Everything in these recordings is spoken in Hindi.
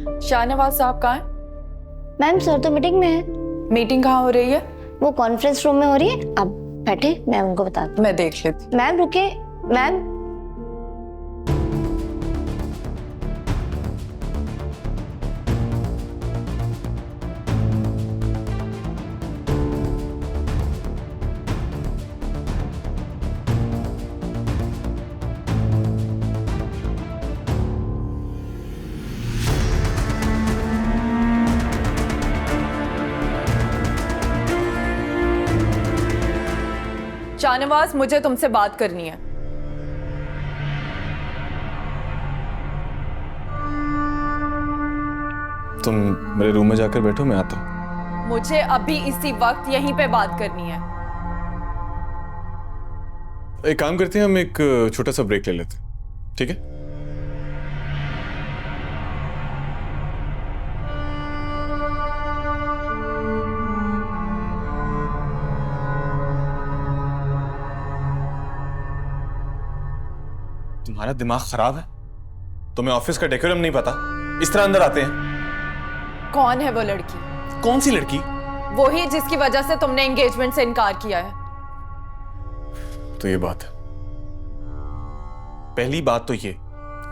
शाहनवाज साहब कहाँ हैं? मैम सर तो मीटिंग में है। मीटिंग कहाँ हो रही है? वो कॉन्फ्रेंस रूम में हो रही है। अब बैठे, मैं उनको बताती मैं देख लेती। हूँ। मैम रुके, मैम। शाहनवाज, मुझे तुमसे बात करनी है। तुम मेरे रूम में जाकर बैठो, मैं आता हूँ। मुझे अभी इसी वक्त यहीं पे बात करनी है। एक काम करते हैं, हम एक छोटा सा ब्रेक ले लेते हैं, ठीक है? तुम्हारा दिमाग खराब है? तुम्हें ऑफिस का डेकोरम नहीं पता? इस तरह अंदर आते हैं? कौन है वो लड़की? कौन सी लड़की? वही जिसकी वजह से तुमने एंगेजमेंट से इनकार किया है। तो ये बात है। पहली बात तो ये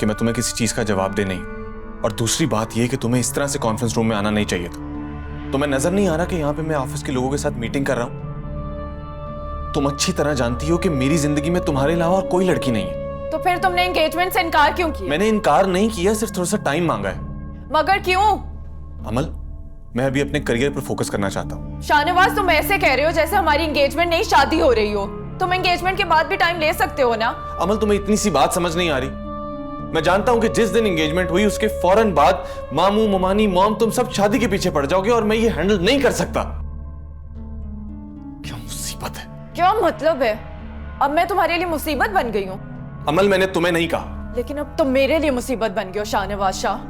कि मैं तुम्हें किसी चीज का जवाब दे नहीं, और दूसरी बात ये कि तुम्हें इस तरह से कॉन्फ्रेंस रूम में आना नहीं चाहिए था। तुम्हें नजर नहीं आ रहा कि यहां पे मैं ऑफिस के लोगों के साथ मीटिंग कर रहा हूं? तुम अच्छी तरह जानती हो कि मेरी जिंदगी में तुम्हारे अलावा और कोई लड़की नहीं है। तो फिर तुमने एंगेजमेंट से इनकार क्यों किया? मैंने इनकार नहीं किया, सिर्फ थोड़ा सा टाइम मांगा है। मगर क्यों? अमल, मैं अभी अपने करियर पर फोकस करना चाहता हूँ। शाहनवाज, तुम ऐसे कह रहे हो जैसे हमारी एंगेजमेंट नहीं शादी हो रही हो। तुम एंगेजमेंट के बाद भी टाइम ले सकते हो ना। अमल, तुम्हें इतनी सी बात समझ नहीं आ रही? मैं जानता हूं कि जिस दिन एंगेजमेंट हुई उसके फौरन बाद मामू, ममानी, मॉम, तुम सब शादी के पीछे पड़ जाओगे, और मैं ये हैंडल नहीं कर सकता। क्या मुसीबत है? क्या मतलब है? अब मैं तुम्हारे लिए मुसीबत बन गई हूँ? अमल, मैंने तुम्हें नहीं कहा। लेकिन अब तुम मेरे लिए मुसीबत बन गए हो शाहनवाज शाह।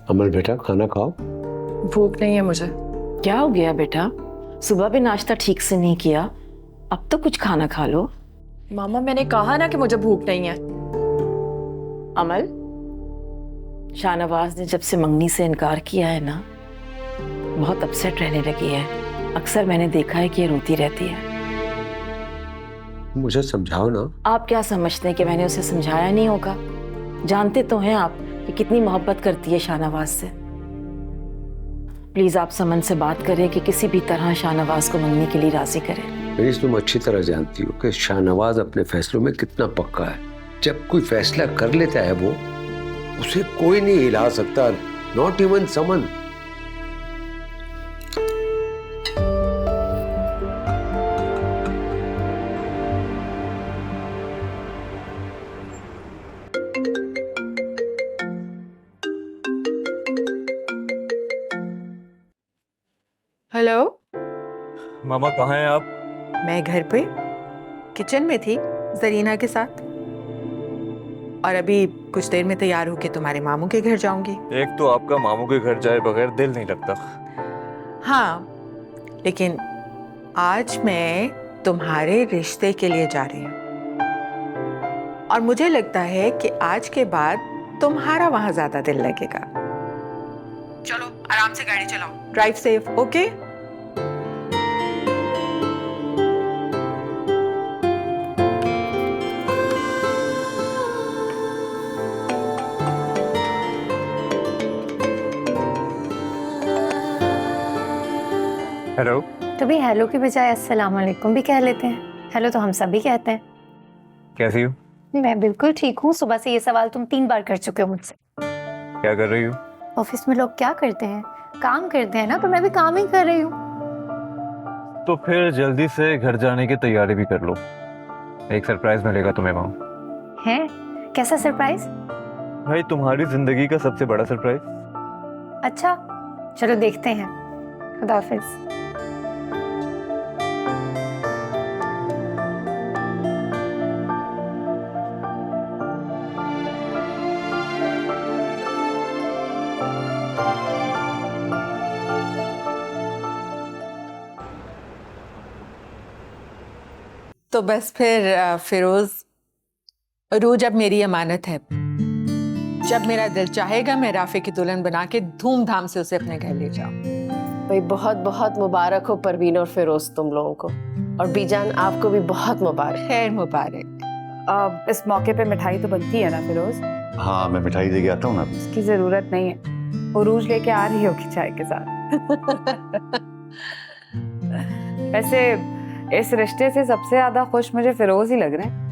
अमल बेटा, खाना खाओ। भूख नहीं है मुझे। क्या हो गया बेटा? सुबह भी नाश्ता ठीक से नहीं किया, अब तो कुछ खाना खा लो। मामा, मैंने कहा ना कि मुझे भूख नहीं है। अमल, शाहनवाज ने जब से मंगनी से इनकार किया है ना, बहुत अपसेट रहने लगी है। अक्सर मैंने देखा है कि ये रोती रहती है। मुझे समझाओ ना। आप क्या समझते हैं कि मैंने उसे समझाया नहीं होगा? जानते तो हैं आप कि कितनी मोहब्बत करती है शाहनवाज से। प्लीज आप समन से बात करें कि किसी भी तरह शाहनवाज को मंगनी के लिए राजी करें। प्लीज, तुम अच्छी तरह जानती हो कि शाहनवाज अपने फैसलों में कितना पक्का है। जब कोई फैसला कर लेता है वो, उसे कोई नहीं हिला सकता, नॉट इवन समन। हेलो, मामा कहाँ हैं आप? मैं घर पे किचन में थी जरीना के साथ, और अभी कुछ देर में तैयार होके तुम्हारे मामू के घर जाऊंगी। एक तो आपका मामू के घर जाए बगैर दिल नहीं लगता। हाँ, लेकिन आज मैं तुम्हारे रिश्ते के लिए जा रही हूँ, और मुझे लगता है कि आज के बाद तुम्हारा वहां ज्यादा दिल लगेगा। चलो आराम से गाड़ी चलाओ, ड्राइव सेफ, ओके? हेलो। तो भी हेलो की बजाय अस्सलाम वालेकुम भी कह लेते हैं। हेलो तो हम सभी कहते हैं। कैसी हो? मैं बिल्कुल ठीक हूँ। सुबह से ये सवाल तुम 3 बार कर चुके हो मुझसे। क्या कर रही हो? ऑफिस में लोग क्या करते हैं? काम करते हैं ना, तो मैं भी काम ही कर रही हूँ। तो फिर जल्दी से घर जाने की तैयारी भी कर लो, एक सरप्राइज मिलेगा तुम्हें वहां। है? कैसा सरप्राइज? भाई तुम्हारी जिंदगी का सबसे बड़ा सरप्राइज। अच्छा, चलो देखते हैं। खुदा हाफिज। तो बस फिर फिरोज, रूज अब मेरी अमानत है। जब मेरा दिल चाहेगा मैं राफे की दुल्हन बना के धूमधाम से उसे अपने घर ले जाऊं। भाई बहुत बहुत मुबारक हो परवीन और फिरोज तुम लोगों को, और बीजान आपको भी बहुत मुबारक। खैर मुबारक। इस मौके पे मिठाई तो बनती है ना फिरोज? हाँ, मैं मिठाई लेके आता हूँ ना। इसकी जरूरत नहीं है, उरूज लेके आ रही होगी चाय के साथ। वैसे इस रिश्ते से सबसे ज्यादा खुश मुझे फिरोज ही लग रहे हैं।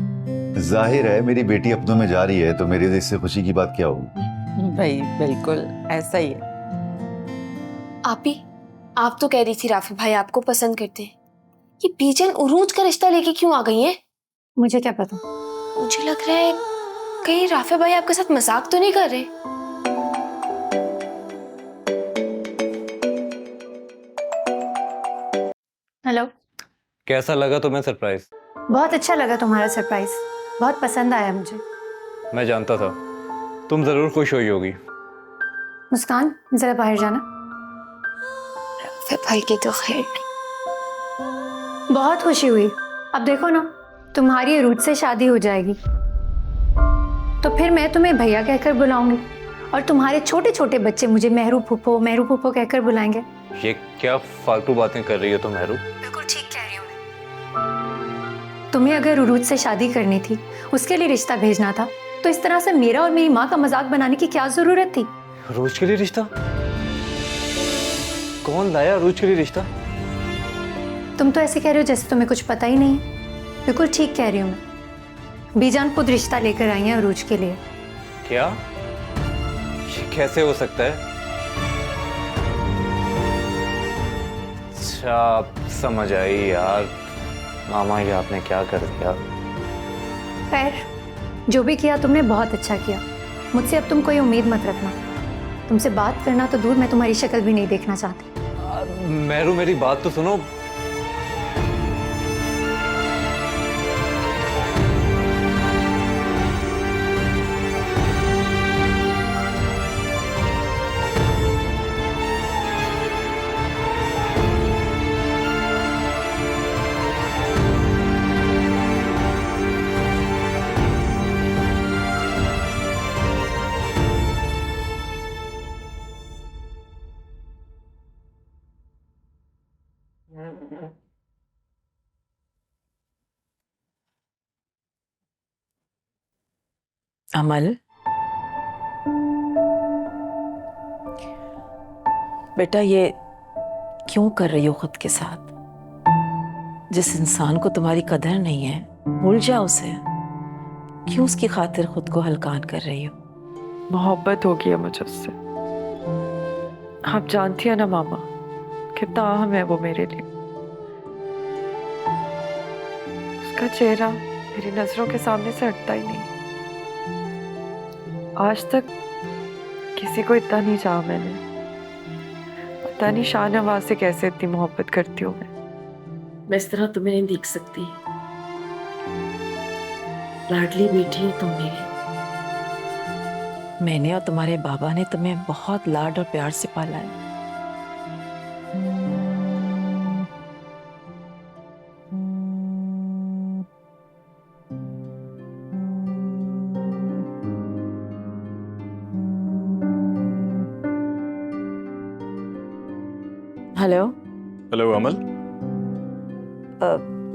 जाहिर है मेरी बेटी अपनों में जा रही है, तो मेरे लिए इससे खुशी की बात क्या होगी? भाई बिल्कुल ऐसा ही है। आप तो कह रही थी राफी भाई आपको पसंद करते हैं, ये बीजन उरूज का रिश्ता लेके क्यों आ गई हैं? मुझे क्या पता। मुझे लग रहा है कहीं राफी भाई आपके साथ मजाक तो नहीं कर रहे। हेलो। कैसा लगा तुम्हें सरप्राइज? बहुत अच्छा लगा तुम्हारा सरप्राइज, बहुत पसंद आया मुझे। मैं जानता था तुम जरूर खुश हुई होगी। मुस्कान, जरा बाहर जाना। राफी भाई के तो खैर नहीं। बहुत खुशी हुई। अब देखो ना, तुम्हारी रूज से शादी हो जाएगी, तो फिर मैं तुम्हें भैया कहकर बुलाऊंगी, और तुम्हारे छोटे छोटे बच्चे मुझे मेहरू फूफो कहकर बुलाएंगे। ये क्या फालतू बातें कर रही हो तुम हरू? बिल्कुल ठीक कह रही हूँ मैं। तुम्हें अगर उरूज से शादी करनी थी, उसके लिए रिश्ता भेजना था, तो इस तरह से मेरा और मेरी माँ का मजाक बनाने की क्या जरूरत थी? रोज के लिए रिश्ता? कौन लाया रोज के लिए रिश्ता? तुम तो ऐसे कह रहे हो जैसे तुम्हें कुछ पता ही नहीं है। बिल्कुल ठीक कह रही हूँ मैं। बीजान खुद रिश्ता लेकर आई है उरूज के लिए। क्या? ये कैसे हो सकता है? अच्छा समझ आई यार, मामा ये आपने क्या कर दिया। खैर, जो भी किया तुमने बहुत अच्छा किया। मुझसे अब तुम कोई उम्मीद मत रखना। तुमसे बात करना तो दूर, मैं तुम्हारी शक्ल भी नहीं देखना चाहती। मेहरू मेरी बात तो सुनो। अमल, बेटा ये क्यों कर रही हो खुद के साथ? जिस इंसान को तुम्हारी कदर नहीं है, भूल जाओ उसे। क्यों उसकी खातिर खुद को हलकान कर रही हो? मोहब्बत हो गई है मुझे उससे। आप जानती है ना मामा, कितना अहम है वो मेरे लिए। उसका चेहरा मेरी नजरों के सामने से हटता ही नहीं। आज तक किसी को इतना नहीं चाहा मैंने। पता नहीं शाहनवाज से कैसे इतनी मोहब्बत करती हूँ मैं इस तरह तुम्हें नहीं देख सकती। लाडली बेटी हो तुम मेरी। मैंने और तुम्हारे बाबा ने तुम्हें बहुत लाड और प्यार से पाला है। हेलो। हेलो अमल।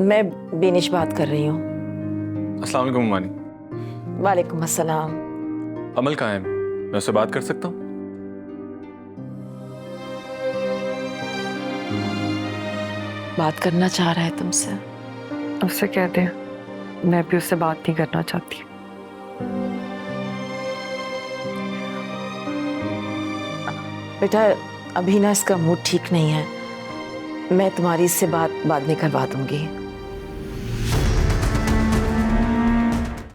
मैं बेनिश बात कर रही हूँ। अस्सलाम वालेकुम अम्मानी। वालेकुम अस्सलाम। अमल कहाँ है? मैं उससे बात कर सकता हूँ? बात करना चाह रहा है तुमसे। उससे कहते हैं मैं भी उससे बात नहीं करना चाहती। बेटा अभी ना इसका मूड ठीक नहीं है, मैं तुम्हारी इससे बात बाद में करवा दूंगी।